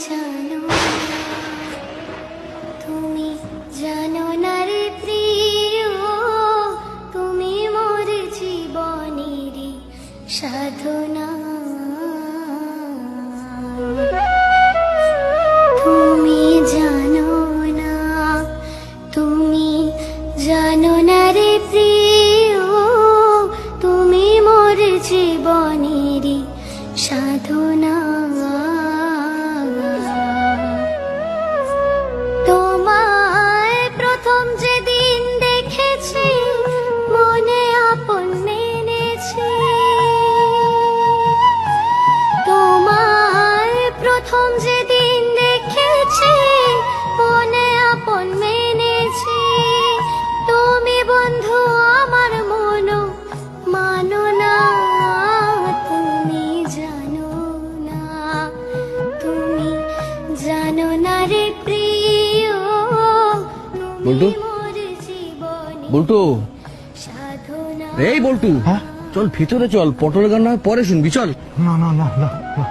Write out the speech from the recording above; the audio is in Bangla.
জানো না, তুমি জানো না রে প্রিয়, তুমি মোর জীবনেরই সাধনা। তুমি জানো না, তুমি জানো না রে প্রিয়, তুমি মোর জীবনেরই সাধনা। তোমায় প্রথম যেদিন দেখেছি, মনে আপন মেনেছি। তোমায় প্রথম যেদিন দেখেছি, মনে আপন মেনেছি। তুমি বন্ধু আমার মনো মানো না, তুমি জানো না, তুমি জানো না রে প্রিয়, বল্টু? তুমি মোর জীবনে বল্টু, সাধনা। এই বল্টু, হ্যাঁ? চল ভিতরে চল, পটলের গান না হয় পরে শুনবি, চল। না না না না না